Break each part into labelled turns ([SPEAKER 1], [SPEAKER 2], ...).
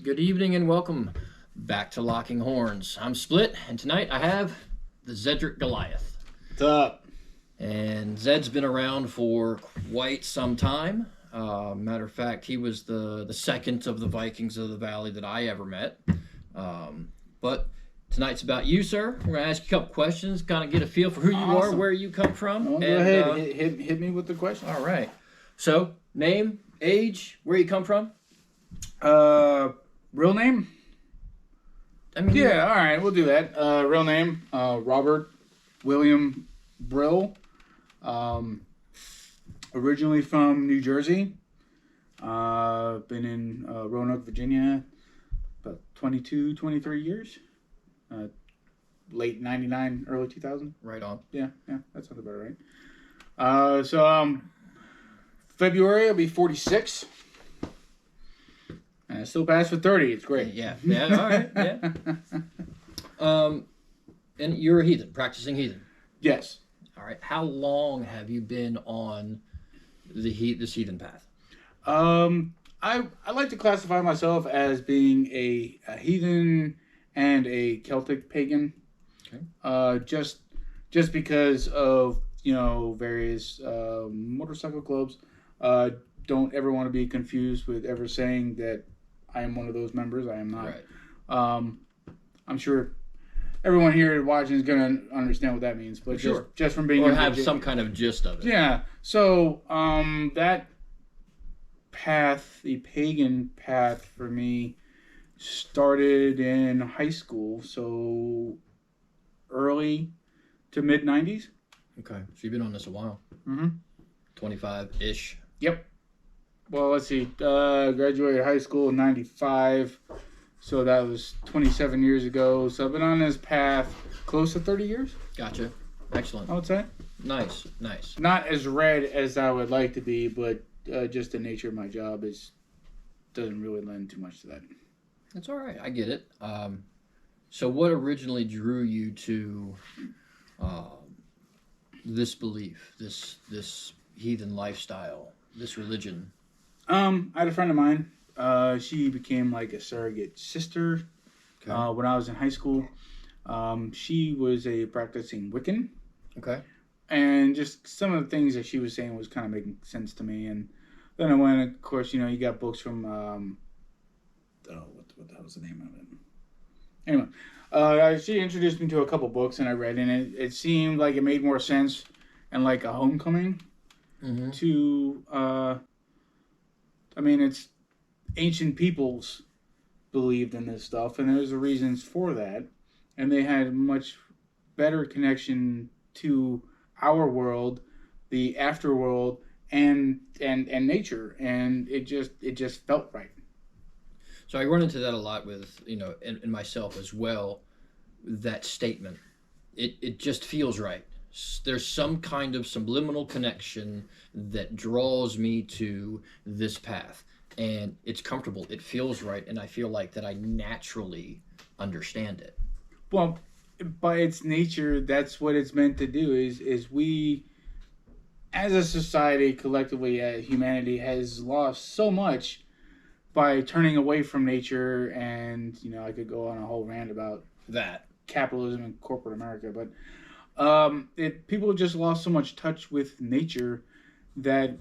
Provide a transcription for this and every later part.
[SPEAKER 1] Good evening and welcome back to Locking Horns. I'm Split, and tonight I have the Zedrick Goliath.
[SPEAKER 2] What's up?
[SPEAKER 1] And Zed's been around for quite some time. Matter of fact, he was the second of the Vikings of the Valley that I ever met. But tonight's about you, sir. We're going to ask you a couple questions, kind of get a feel for who you are, where you come from.
[SPEAKER 2] Well, go ahead. Hit me with the question.
[SPEAKER 1] All right. So, name, age, where you come from?
[SPEAKER 2] Real name?
[SPEAKER 1] I mean,
[SPEAKER 2] Yeah, all right, we'll do that. Real name, Robert William Brill. Originally from New Jersey. Been in Roanoke, Virginia, about 22, 23 years. Late 99, early 2000.
[SPEAKER 1] Right on.
[SPEAKER 2] Yeah, that sounds about right. February, I'll be 46. And I still pass for 30. It's great.
[SPEAKER 1] Yeah, all right, yeah. And you're a heathen, practicing heathen.
[SPEAKER 2] Yes.
[SPEAKER 1] All right. How long have you been on this heathen path?
[SPEAKER 2] I like to classify myself as being a heathen and a Celtic pagan.
[SPEAKER 1] Okay.
[SPEAKER 2] Just because of various motorcycle clubs. Don't ever want to be confused with ever saying that I am one of those members. I am not.
[SPEAKER 1] Right.
[SPEAKER 2] I'm sure everyone here watching is going to understand what that means. But
[SPEAKER 1] sure.
[SPEAKER 2] just from being
[SPEAKER 1] or have some kind of gist of it.
[SPEAKER 2] Yeah. So that path, the pagan path for me, started in high school. So early to mid 90s.
[SPEAKER 1] Okay. So you've been on this a while.
[SPEAKER 2] Mm-hmm.
[SPEAKER 1] 25-ish.
[SPEAKER 2] Yep. Well, let's see. Graduated high school in 95. So that was 27 years ago. So I've been on this path close to 30 years.
[SPEAKER 1] Gotcha. Excellent.
[SPEAKER 2] I would say.
[SPEAKER 1] Nice.
[SPEAKER 2] Not as red as I would like to be, but just the nature of my job doesn't really lend too much to that.
[SPEAKER 1] That's all right. I get it. So what originally drew you to this belief, this heathen lifestyle, this religion?
[SPEAKER 2] I had a friend of mine. She became like a surrogate sister when I was in high school. She was a practicing Wiccan.
[SPEAKER 1] Okay.
[SPEAKER 2] And just some of the things that she was saying was kind of making sense to me. And then I went, of course, you got books from, what the hell was the name of it? Anyway, she introduced me to a couple books and I read, and it seemed like it made more sense and like a homecoming to, it's ancient peoples believed in this stuff, and there's reasons for that, and they had much better connection to our world, the afterworld, and nature, and it just felt right.
[SPEAKER 1] So I run into that a lot with in myself as well. That statement, it just feels right. There's some kind of subliminal connection that draws me to this path. And it's comfortable. It feels right. And I feel like that I naturally understand it.
[SPEAKER 2] Well, by its nature, that's what it's meant to do. Is we, as a society, collectively, humanity has lost so much by turning away from nature. And, I could go on a whole rant about
[SPEAKER 1] that.
[SPEAKER 2] Capitalism and corporate America. But people just lost so much touch with nature that,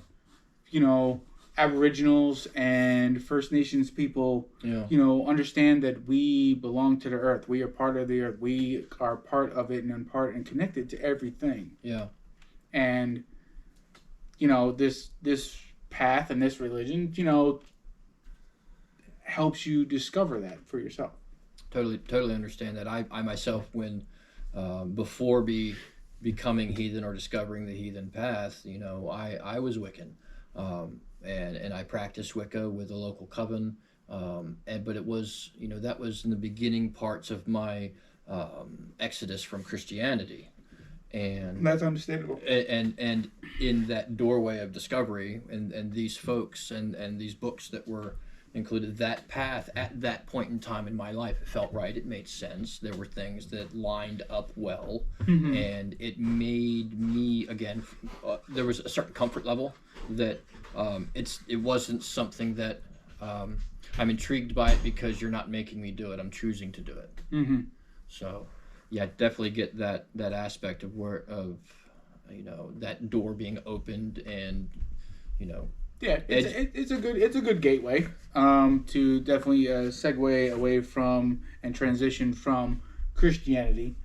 [SPEAKER 2] Aboriginals and First Nations people, understand that we belong to the earth. We are part of the earth. We are part of it and connected to everything.
[SPEAKER 1] Yeah.
[SPEAKER 2] And, this path and this religion, helps you discover that for yourself.
[SPEAKER 1] Totally understand that. I myself, when before becoming heathen or discovering the heathen path, I was Wiccan. And I practiced Wicca with a local coven, but it was that was in the beginning parts of my exodus from Christianity, and
[SPEAKER 2] that's understandable.
[SPEAKER 1] And in that doorway of discovery, and these folks and these books that were included, that path at that point in time in my life, it felt right. It made sense. There were things that lined up well, and it made me again. There was a certain comfort level that it wasn't something that I'm intrigued by it because you're not making me do it. I'm choosing to do it.
[SPEAKER 2] Mm-hmm.
[SPEAKER 1] So, yeah, definitely get that aspect of that door being opened and, you know,
[SPEAKER 2] Yeah, it's a good gateway to definitely segue away from and transition from Christianity.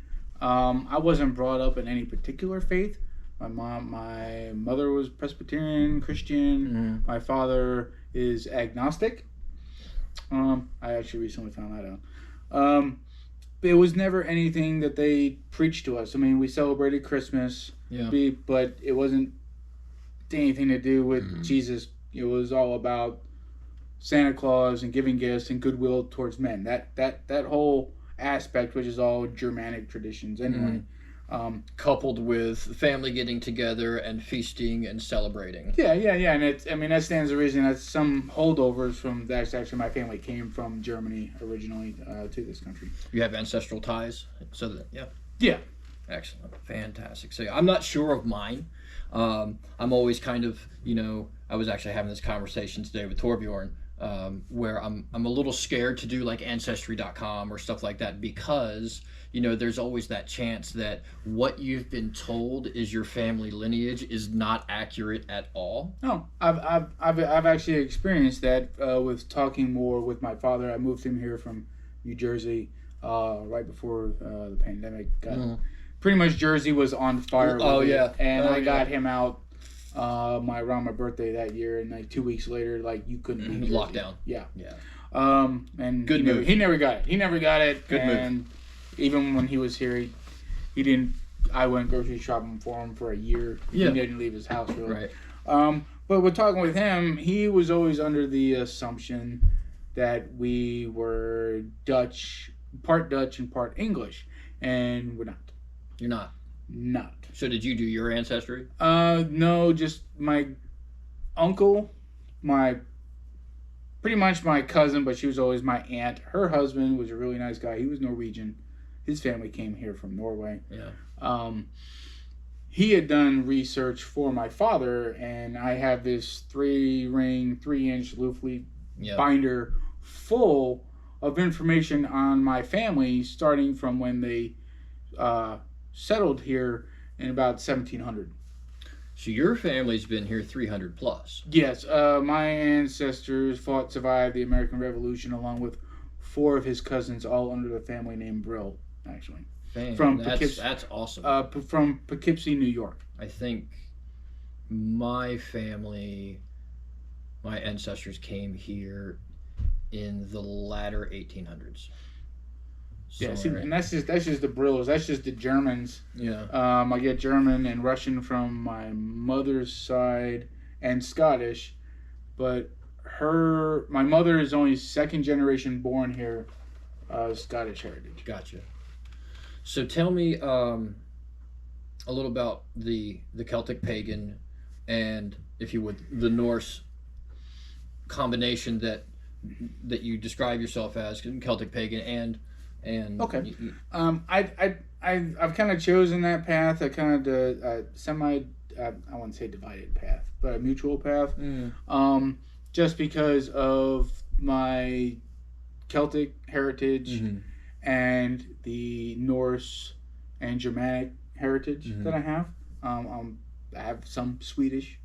[SPEAKER 2] I wasn't brought up in any particular faith. My mother was Presbyterian Christian.
[SPEAKER 1] Mm-hmm.
[SPEAKER 2] My father is agnostic. I actually recently found that out. It was never anything that they preached to us. I mean, we celebrated Christmas,
[SPEAKER 1] Yeah.
[SPEAKER 2] but it wasn't anything to do with Jesus. It was all about Santa Claus and giving gifts and goodwill towards men. That whole aspect, which is all Germanic traditions anyway.
[SPEAKER 1] Coupled with family getting together and feasting and celebrating.
[SPEAKER 2] Yeah, and that stands to reason that some holdovers from that's actually my family came from Germany originally to this country.
[SPEAKER 1] You have ancestral ties, so that
[SPEAKER 2] Yeah.
[SPEAKER 1] Excellent, fantastic. So I'm not sure of mine. I'm always kind of, I was actually having this conversation today with Torbjorn, where I'm a little scared to do like Ancestry.com or stuff like that because there's always that chance that what you've been told is your family lineage is not accurate at all.
[SPEAKER 2] No, I've actually experienced that with talking more with my father. I moved him here from New Jersey right before the pandemic got. Pretty much Jersey was on fire. And I got him out around my birthday that year, and like 2 weeks later, like you couldn't leave Jersey.
[SPEAKER 1] Lockdown.
[SPEAKER 2] Yeah. And
[SPEAKER 1] good move.
[SPEAKER 2] He never got it.
[SPEAKER 1] Good
[SPEAKER 2] move. Even when he was here, he didn't. I went grocery shopping for him for a year.
[SPEAKER 1] Yeah.
[SPEAKER 2] He didn't leave his house really.
[SPEAKER 1] Right.
[SPEAKER 2] But with talking with him, he was always under the assumption that we were part Dutch and part English, and we're not.
[SPEAKER 1] You're not.
[SPEAKER 2] Not.
[SPEAKER 1] So did you do your ancestry?
[SPEAKER 2] No, just my uncle, pretty much my cousin, but she was always my aunt. Her husband was a really nice guy. He was Norwegian. His family came here from Norway.
[SPEAKER 1] Yeah.
[SPEAKER 2] He had done research for my father, and I have this 3-ring, 3-inch loose leaf binder full of information on my family, starting from when they settled here in about 1700.
[SPEAKER 1] So your family's been here 300 plus.
[SPEAKER 2] Yes, my ancestors survived the American Revolution along with 4 of his cousins, all under the family name Brill, actually.
[SPEAKER 1] That's awesome.
[SPEAKER 2] From Poughkeepsie, New York.
[SPEAKER 1] I think my family, my ancestors came here in the latter 1800s.
[SPEAKER 2] Yeah, see, and that's just the Brills. That's just the Germans.
[SPEAKER 1] Yeah.
[SPEAKER 2] I get German and Russian from my mother's side and Scottish, but my mother is only 2nd generation born here, Scottish heritage.
[SPEAKER 1] Gotcha. So tell me a little about the Celtic pagan and, if you would, the Norse combination that you describe yourself as, Celtic pagan and
[SPEAKER 2] okay. I've kind of chosen that path. I kind of I wouldn't say divided path, but a mutual path. Just because of my Celtic heritage and the Norse and Germanic heritage that I have. I have some Swedish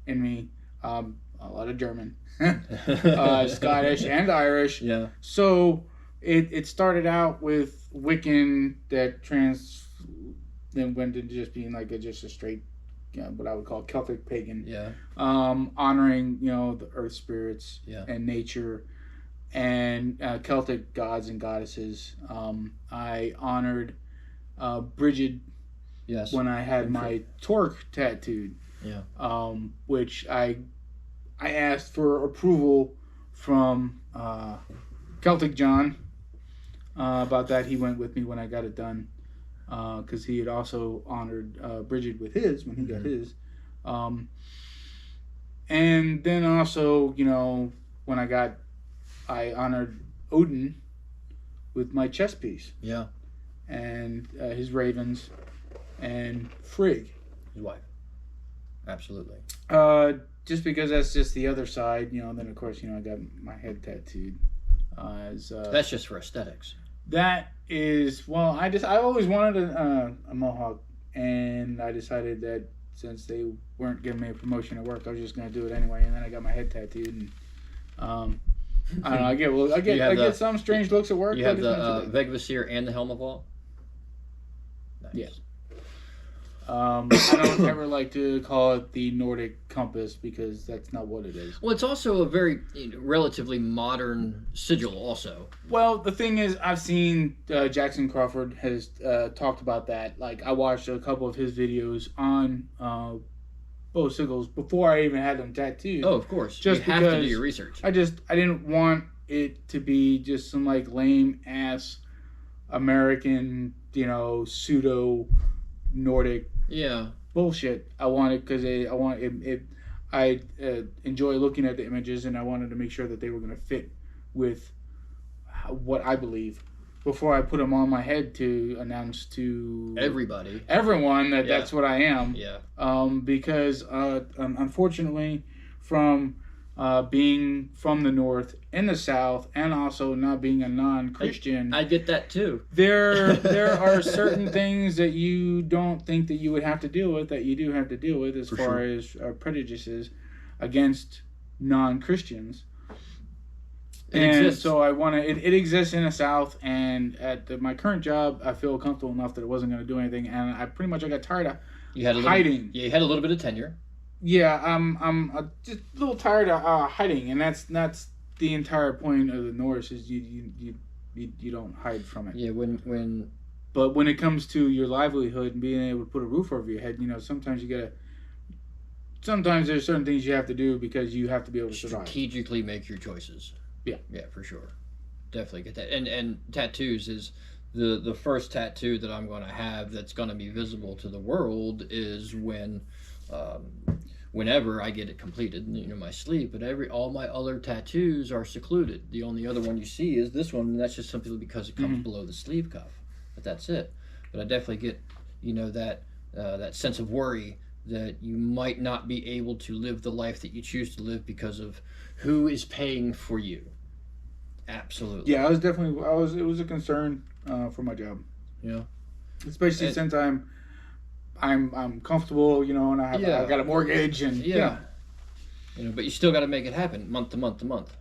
[SPEAKER 2] in me, a lot of German, Scottish, and Irish.
[SPEAKER 1] Yeah.
[SPEAKER 2] So it started out with Wiccan that then went into just being like just a straight, what I would call Celtic pagan.
[SPEAKER 1] Yeah.
[SPEAKER 2] Honoring the earth spirits and nature and Celtic gods and goddesses. I honored Bridget when I had my Torque tattooed.
[SPEAKER 1] Yeah.
[SPEAKER 2] Which I asked for approval from Celtic John about that. He went with me when I got it done because he had also honored Bridget with his when he got his. And then also, when I honored Odin with my chess piece.
[SPEAKER 1] Yeah.
[SPEAKER 2] And his ravens and Frigg.
[SPEAKER 1] His wife. Absolutely.
[SPEAKER 2] Just because that's just the other side, then of course, I got my head tattooed.
[SPEAKER 1] That's just for aesthetics.
[SPEAKER 2] That is, well, I always wanted a mohawk, and I decided that since they weren't giving me a promotion at work, I was just going to do it anyway, and then I got my head tattooed, and I don't know, I get some strange looks at work.
[SPEAKER 1] You have the Vegvasir and the Helm of All? Nice.
[SPEAKER 2] Yes. I don't ever like to call it the Nordic compass because that's not what it is.
[SPEAKER 1] Well, it's also a very relatively modern sigil also.
[SPEAKER 2] Well, the thing is, I've seen Jackson Crawford has talked about that. Like, I watched a couple of his videos on bow sigils before I even had them tattooed.
[SPEAKER 1] Oh, of course.
[SPEAKER 2] Just
[SPEAKER 1] you have to do your research.
[SPEAKER 2] I didn't want it to be just some like lame ass American, pseudo Nordic bullshit. I wanted because I enjoy looking at the images, and I wanted to make sure that they were going to fit with what I believe before I put them on my head to announce to everyone that that's what I am.
[SPEAKER 1] Yeah.
[SPEAKER 2] Because unfortunately, from being from the North and the South, and also not being a non-Christian,
[SPEAKER 1] I get that too.
[SPEAKER 2] There are certain things that you don't think that you would have to deal with that you do have to deal with as far as prejudices against non-Christians. So I want to. It exists in the South, and at my current job, I feel comfortable enough that it wasn't going to do anything, and I got tired of hiding.
[SPEAKER 1] You had a little bit of tenure.
[SPEAKER 2] Yeah, I'm just a little tired of hiding, and that's the entire point of the Norse is you don't hide from it.
[SPEAKER 1] Yeah,
[SPEAKER 2] But when it comes to your livelihood and being able to put a roof over your head, sometimes there's certain things you have to do because you have to be able to survive.
[SPEAKER 1] Strategically make your choices. Yeah, for sure. Definitely get that. And tattoos is the first tattoo that I'm going to have that's going to be visible to the world is whenever I get it completed, my sleeve. But all my other tattoos are secluded. The only other one you see is this one, and that's just simply because it comes below the sleeve cuff. But that's it. But I definitely get, that sense of worry that you might not be able to live the life that you choose to live because of who is paying for you. Absolutely.
[SPEAKER 2] Yeah, it was a concern for my job.
[SPEAKER 1] Yeah.
[SPEAKER 2] Especially since I'm comfortable, and I've got a mortgage and
[SPEAKER 1] but you still got to make it happen month to month to month.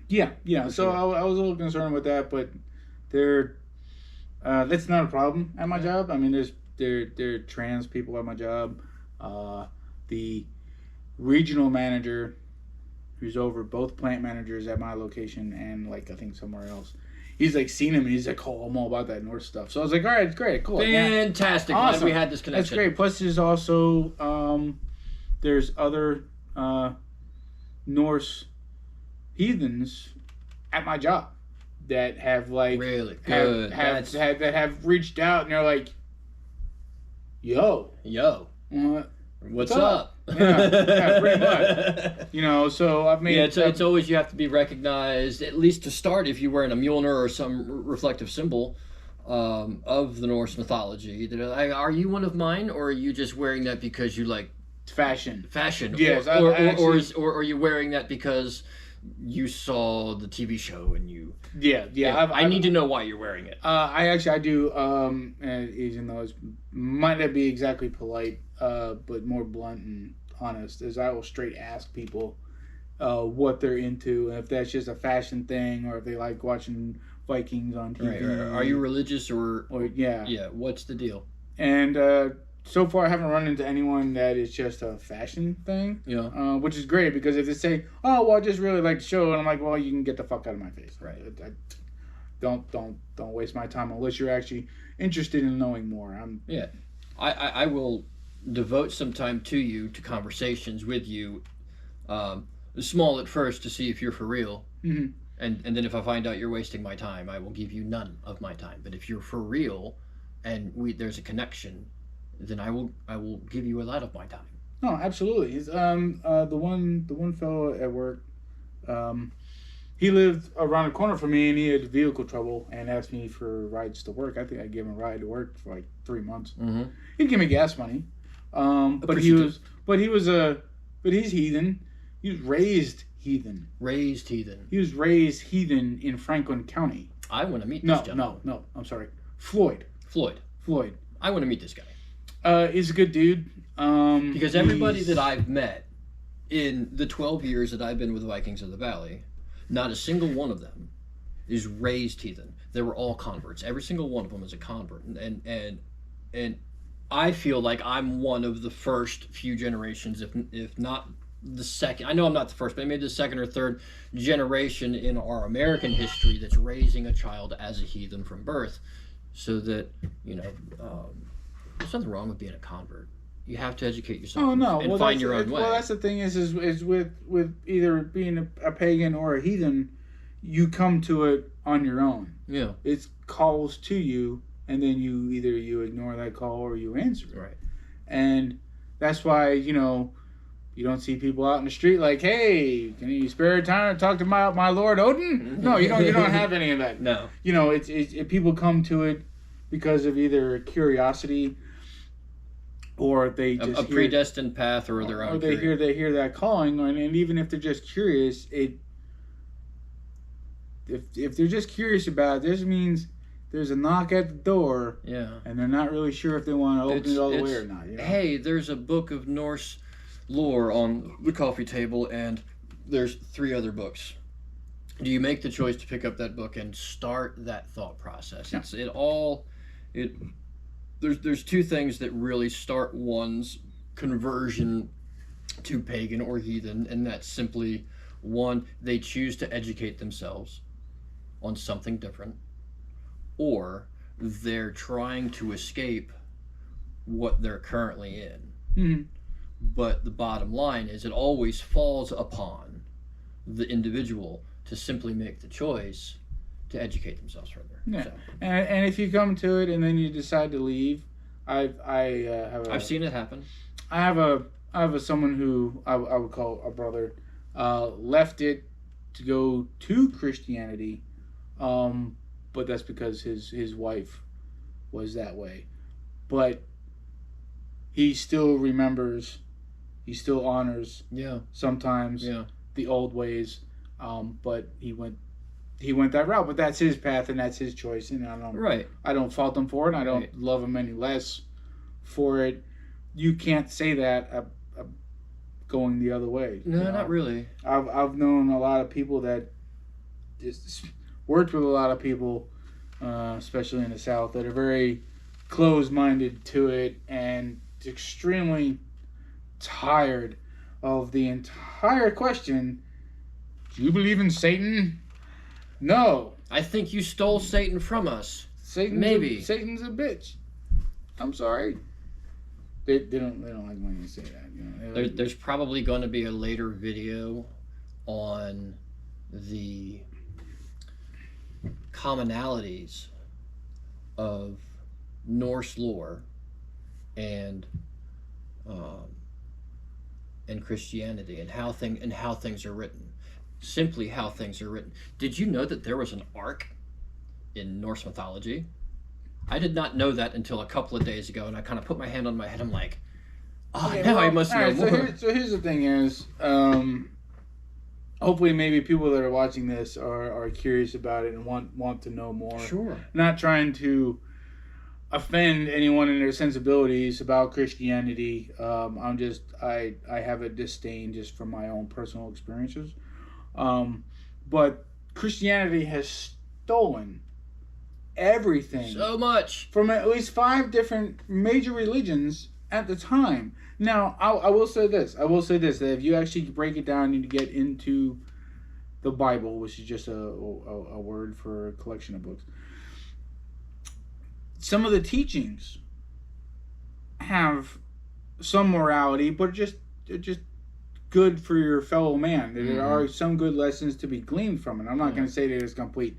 [SPEAKER 2] Yeah. So I was a little concerned with that, but that's not a problem at my job. I mean, there are trans people at my job. The regional manager, who's over both plant managers at my location and I think somewhere else. He's seen him and he's I'm all about that North stuff. So I was all right, it's great, cool.
[SPEAKER 1] Fantastic.
[SPEAKER 2] Yeah. Awesome.
[SPEAKER 1] We had this connection.
[SPEAKER 2] That's great. Plus there's also there's other Norse heathens at my job that have
[SPEAKER 1] really good.
[SPEAKER 2] that have reached out and they're like, yo,
[SPEAKER 1] what's up?
[SPEAKER 2] Yeah, pretty much. So I've made.
[SPEAKER 1] Yeah, it's always you have to be recognized, at least to start, if you're wearing a Mjolnir or some reflective symbol of the Norse mythology. Are you one of mine, or are you just wearing that because you like
[SPEAKER 2] fashion?
[SPEAKER 1] Yes, or are you wearing that because you saw the TV show and you?
[SPEAKER 2] Yeah.
[SPEAKER 1] I need to know why you're wearing it.
[SPEAKER 2] I do. Even though it might not be exactly polite, but more blunt and honest, is I will straight ask people what they're into, and if that's just a fashion thing, or if they like watching Vikings on TV.
[SPEAKER 1] Right. Are you religious or
[SPEAKER 2] yeah?
[SPEAKER 1] Yeah. What's the deal?
[SPEAKER 2] And so far, I haven't run into anyone that is just a fashion thing.
[SPEAKER 1] Yeah.
[SPEAKER 2] Which is great because if they say, "Oh, well, I just really like the show," and I'm like, "Well, you can get the fuck out of my face."
[SPEAKER 1] Right.
[SPEAKER 2] Don't waste my time unless you're actually interested in knowing more.
[SPEAKER 1] I will devote some time to conversations with you, small at first to see if you're for real.
[SPEAKER 2] Mm-hmm.
[SPEAKER 1] And then if I find out you're wasting my time, I will give you none of my time. But if you're for real, and there's a connection, then I will give you a lot of my time.
[SPEAKER 2] No, absolutely. He's the one fellow at work. He lived around the corner from me, and he had vehicle trouble, and asked me for rides to work. I think I gave him a ride to work for 3 months.
[SPEAKER 1] Mm-hmm.
[SPEAKER 2] He'd give me gas money, but he was But he's heathen. He was raised heathen.
[SPEAKER 1] Raised heathen.
[SPEAKER 2] He was raised heathen in Franklin County.
[SPEAKER 1] I want to meet this gentleman.
[SPEAKER 2] No. I'm sorry. Floyd.
[SPEAKER 1] I want to meet this guy.
[SPEAKER 2] He's a good dude.
[SPEAKER 1] Because everybody that I've met in the 12 years that I've been with Vikings of the Valley, not a single one of them is raised heathen. They were all converts. Every single one of them is a convert. And I feel like I'm one of the first few generations, if not the second. I know I'm not the first, but maybe the second or third generation in our American history that's raising a child as a heathen from birth, so that there's nothing wrong with being a convert. You have to educate yourself and find your own way.
[SPEAKER 2] Well, that's the thing is with either being a pagan or a heathen, you come to it on your own.
[SPEAKER 1] Yeah,
[SPEAKER 2] it calls to you, and then you ignore that call or you answer it.
[SPEAKER 1] Right.
[SPEAKER 2] And that's why you don't see people out in the street like, hey, can you spare time to talk to my Lord Odin? No, you don't have any of that.
[SPEAKER 1] No.
[SPEAKER 2] It's people come to it because of either curiosity, or they just
[SPEAKER 1] a predestined path, or their own.
[SPEAKER 2] Or they hear that calling, and even if they're just curious, if they're just curious about it, this means there's a knock at the door.
[SPEAKER 1] Yeah.
[SPEAKER 2] And they're not really sure if they want to open it all the way or not.
[SPEAKER 1] Hey, there's a book of Norse lore on the coffee table, and there's 3 other books. Do you make the choice to pick up that book and start that thought process? Yeah. There's 2 things that really start one's conversion to pagan or heathen, and that's simply, 1, they choose to educate themselves on something different, or they're trying to escape what they're currently in.
[SPEAKER 2] Mm-hmm.
[SPEAKER 1] But the bottom line is, it always falls upon the individual to simply make the choice to educate themselves further.
[SPEAKER 2] Yeah.
[SPEAKER 1] So.
[SPEAKER 2] And if you come to it and then you decide to leave, I've
[SPEAKER 1] seen it happen.
[SPEAKER 2] I have someone who I would call a brother, left it to go to Christianity, but that's because his wife was that way. But he still remembers, he still honors, sometimes the old ways, but he went that route. But that's his path and that's his choice, and I don't fault him for it. I don't love him any less for it. You can't say that going the other way.
[SPEAKER 1] No, not really.
[SPEAKER 2] I've known a lot of people that just worked with a lot of people, especially in the South, that are very closed-minded to it and extremely tired of the entire question, do you believe in Satan? No.
[SPEAKER 1] I think you stole Satan from us.
[SPEAKER 2] Satan's a bitch. I'm sorry. They don't like when you say that.
[SPEAKER 1] There's probably going to be a later video on the commonalities of Norse lore and Christianity and how things are written. Simply how things are written. Did you know that there was an ark in Norse mythology? I did not know that until a couple of days ago, and I kind of put my hand on my head. I'm like, I must know more.
[SPEAKER 2] So here's the thing is, hopefully maybe people that are watching this are curious about it and want to know more.
[SPEAKER 1] Sure.
[SPEAKER 2] Not trying to offend anyone in their sensibilities about Christianity. I have a disdain just from my own personal experiences. But Christianity has stolen everything.
[SPEAKER 1] So much.
[SPEAKER 2] From at least 5 different major religions at the time. Now, I will say this, that if you actually break it down and you get into the Bible, which is just a word for a collection of books, some of the teachings have some morality, but they're just good for your fellow man. There are some good lessons to be gleaned from it. I'm not going to say that it's complete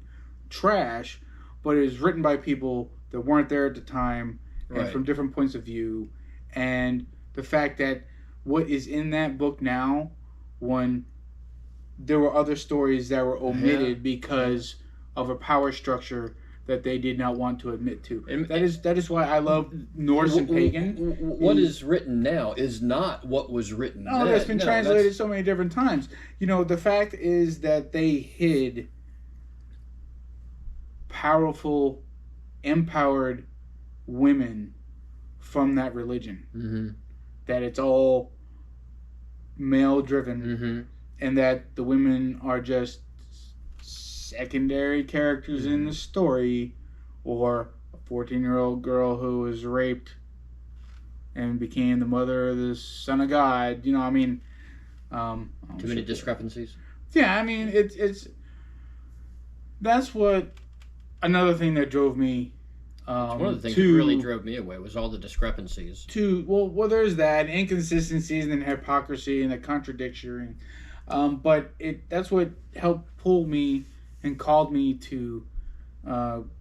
[SPEAKER 2] trash, but it is written by people that weren't there at the time and from different points of view. And the fact that what is in that book now, when there were other stories that were omitted because of a power structure that they did not want to admit to.
[SPEAKER 1] And
[SPEAKER 2] that is why I love Norse and pagan.
[SPEAKER 1] What is written now is not what was written then.
[SPEAKER 2] No, that's been translated so many different times. You know, the fact is that they hid powerful, empowered women from that religion.
[SPEAKER 1] Mm-hmm.
[SPEAKER 2] That it's all male driven,
[SPEAKER 1] mm-hmm.
[SPEAKER 2] and that the women are just secondary characters
[SPEAKER 1] mm-hmm.
[SPEAKER 2] in the story, or a 14-year-old girl who was raped and became the mother of the son of God. You know, I mean,
[SPEAKER 1] too many discrepancies.
[SPEAKER 2] Yeah, I mean, it's that's what another thing that drove me.
[SPEAKER 1] One of the things that really drove me away was all the discrepancies.
[SPEAKER 2] Well, there's that inconsistencies and hypocrisy and the contradiction, but that's what helped pull me and called me to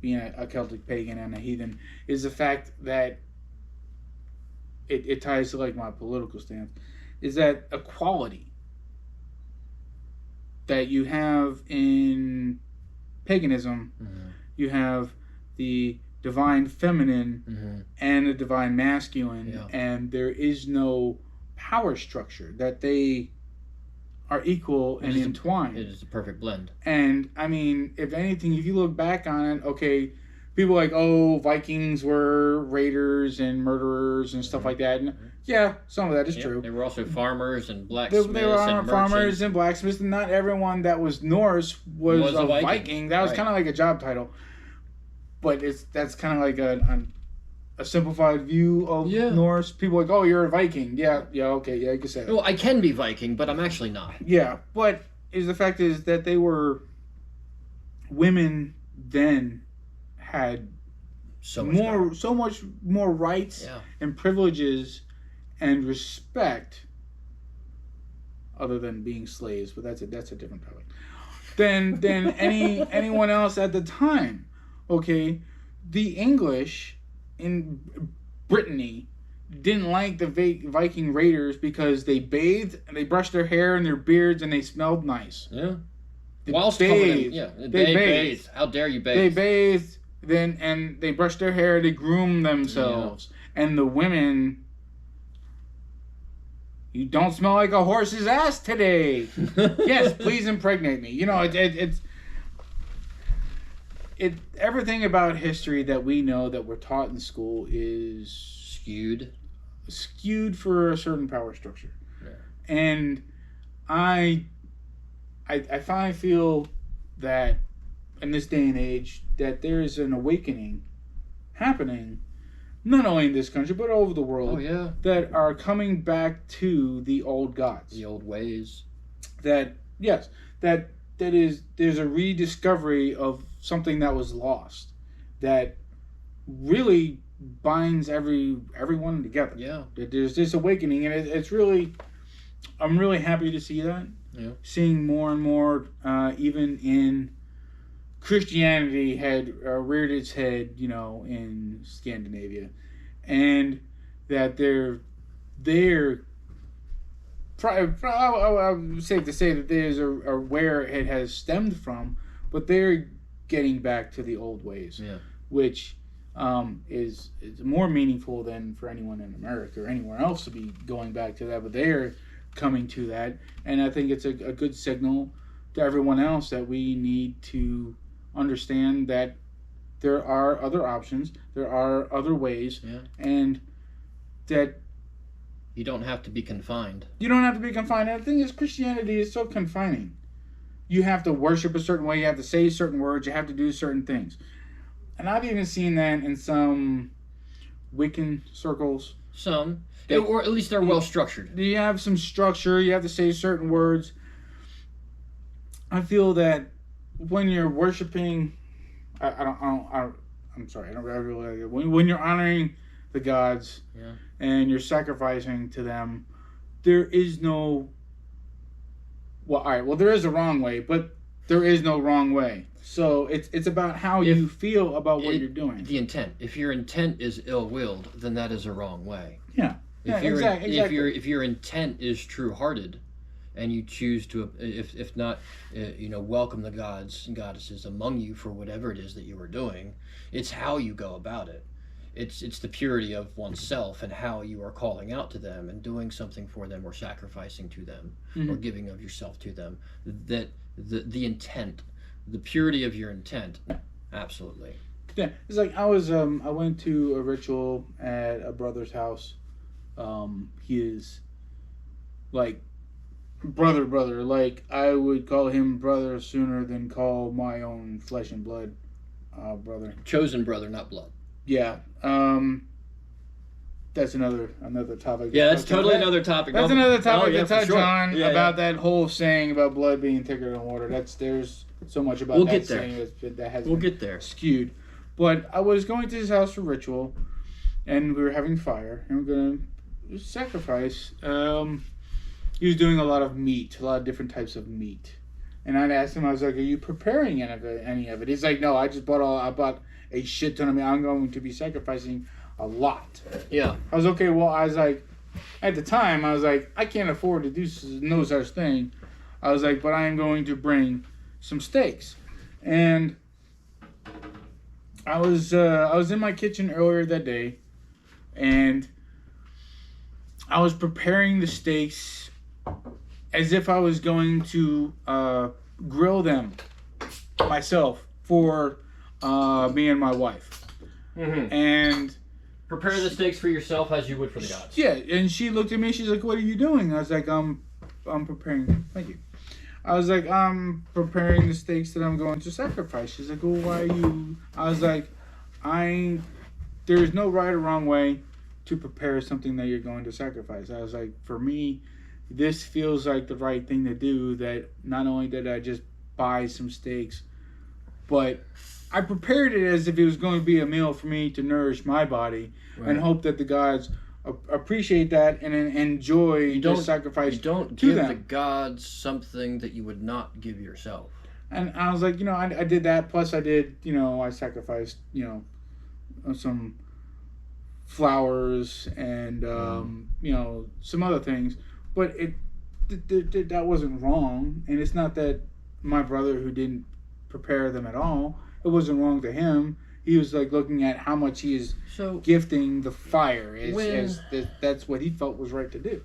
[SPEAKER 2] being a Celtic pagan and a heathen, is the fact that it ties to like my political stance, is that equality that you have in paganism,
[SPEAKER 1] mm-hmm.
[SPEAKER 2] you have the divine feminine
[SPEAKER 1] mm-hmm.
[SPEAKER 2] and the divine masculine,
[SPEAKER 1] yeah.
[SPEAKER 2] and there is no power structure, that they are equal and entwined.
[SPEAKER 1] It is a perfect blend.
[SPEAKER 2] And I mean, if anything, if you look back on it, okay, people are like, oh, Vikings were raiders and murderers and stuff
[SPEAKER 1] mm-hmm.
[SPEAKER 2] like that. And yeah, some of that is true.
[SPEAKER 1] They were also farmers and blacksmiths.
[SPEAKER 2] They were farmers and blacksmiths, and not everyone that was Norse was a Viking. That was kind of like a job title. But that's kind of like a simplified view of Norse. People are like, oh, you're a Viking. Yeah, okay, yeah, you can say that.
[SPEAKER 1] Well, I can be Viking, but I'm actually not.
[SPEAKER 2] Yeah, but the fact is that they were, women then had so much more rights and privileges and respect, other than being slaves, but that's a different topic, than anyone else at the time. Okay, the English in Brittany didn't like the Viking raiders because they bathed and they brushed their hair and their beards and they smelled nice.
[SPEAKER 1] Yeah.
[SPEAKER 2] They bathed.
[SPEAKER 1] How dare you bathe?
[SPEAKER 2] They bathed and they brushed their hair. They groomed themselves. Yeah. And the women, you don't smell like a horse's ass today. Yes, please impregnate me. You know, it's everything about history that we know that we're taught in school is skewed for a certain power structure.
[SPEAKER 1] Yeah.
[SPEAKER 2] And I finally feel that in this day and age that there is an awakening happening, not only in this country but all over the world.
[SPEAKER 1] Oh, yeah.
[SPEAKER 2] That are coming back to the old gods,
[SPEAKER 1] the old ways.
[SPEAKER 2] There's a rediscovery of something that was lost, that really binds everyone together.
[SPEAKER 1] Yeah.
[SPEAKER 2] There's this awakening, and it's really, I'm really happy to see that.
[SPEAKER 1] Yeah.
[SPEAKER 2] Seeing more and more, even in Christianity had reared its head, you know, in Scandinavia, and that they're I'm safe to say that there's where it has stemmed from, but they're getting back to the old ways, which is more meaningful than for anyone in America or anywhere else to be going back to that. But they're coming to that, and I think it's a good signal to everyone else that we need to understand that there are other options, there are other ways, and that
[SPEAKER 1] you don't have to be confined.
[SPEAKER 2] You don't have to be confined. And the thing is, Christianity is so confining. You have to worship a certain way. You have to say certain words. You have to do certain things. And I've even seen that in some Wiccan circles.
[SPEAKER 1] Some. Or at least they're well structured.
[SPEAKER 2] You have some structure. You have to say certain words. I feel that when you're worshiping, I'm sorry, I don't really like it. When you're honoring the gods and you're sacrificing to them, there is no, there is a wrong way, but there is no wrong way. So it's about how you feel about what you're doing.
[SPEAKER 1] The intent. If your intent is ill-willed, then that is a wrong way.
[SPEAKER 2] Yeah.
[SPEAKER 1] If your intent is true-hearted, and you choose to, if not, welcome the gods and goddesses among you for whatever it is that you are doing, it's how you go about it. It's the purity of oneself and how you are calling out to them and doing something for them or sacrificing to them or giving of yourself to them. That the intent, the purity of your intent, absolutely.
[SPEAKER 2] Yeah, it's like I went to a ritual at a brother's house. He is like brother. Like I would call him brother sooner than call my own flesh and blood brother.
[SPEAKER 1] Chosen brother, not blood.
[SPEAKER 2] Yeah. That's another topic.
[SPEAKER 1] Yeah, that's totally another topic.
[SPEAKER 2] That's another topic to touch on about
[SPEAKER 1] that
[SPEAKER 2] that whole saying about blood being thicker than water. There's so much about
[SPEAKER 1] we'll
[SPEAKER 2] that
[SPEAKER 1] get there.
[SPEAKER 2] saying that has
[SPEAKER 1] We'll
[SPEAKER 2] been
[SPEAKER 1] get there.
[SPEAKER 2] skewed. But I was going to his house for ritual, and we were having fire, and we're going to sacrifice. He was doing a lot of meat, a lot of different types of meat. And I'd asked him, I was like, "Are you preparing any of it?" He's like, "No, I bought a shit ton of meat. I'm going to be sacrificing a lot."
[SPEAKER 1] Yeah.
[SPEAKER 2] I was okay. Well, I was like, at the time, I was like, I can't afford to do no such thing. I was like, but I am going to bring some steaks. And I was in my kitchen earlier that day, and I was preparing the steaks as if I was going to grill them myself for me and my wife.
[SPEAKER 1] Mm-hmm.
[SPEAKER 2] And
[SPEAKER 1] prepare the steaks for yourself as you would for the gods.
[SPEAKER 2] Yeah, and she looked at me. She's like, "What are you doing?" I was like, "I'm preparing." Thank you. I was like, "I'm preparing the steaks that I'm going to sacrifice." She's like, "Well, why are you?" I was like, There is no right or wrong way to prepare something that you're going to sacrifice." I was like, "For me, this feels like the right thing to do. That not only did I just buy some steaks, but I prepared it as if it was going to be a meal for me to nourish my body, right, and hope that the gods appreciate that and enjoy the sacrifice.
[SPEAKER 1] You don't give the gods something that you would not give yourself."
[SPEAKER 2] And I was like, I did that. Plus I did, I sacrificed, some flowers and, some other things. But that wasn't wrong. And it's not that my brother who didn't prepare them at all, it wasn't wrong to him. He was like looking at how much he is gifting the fire. That's what he felt was right to do.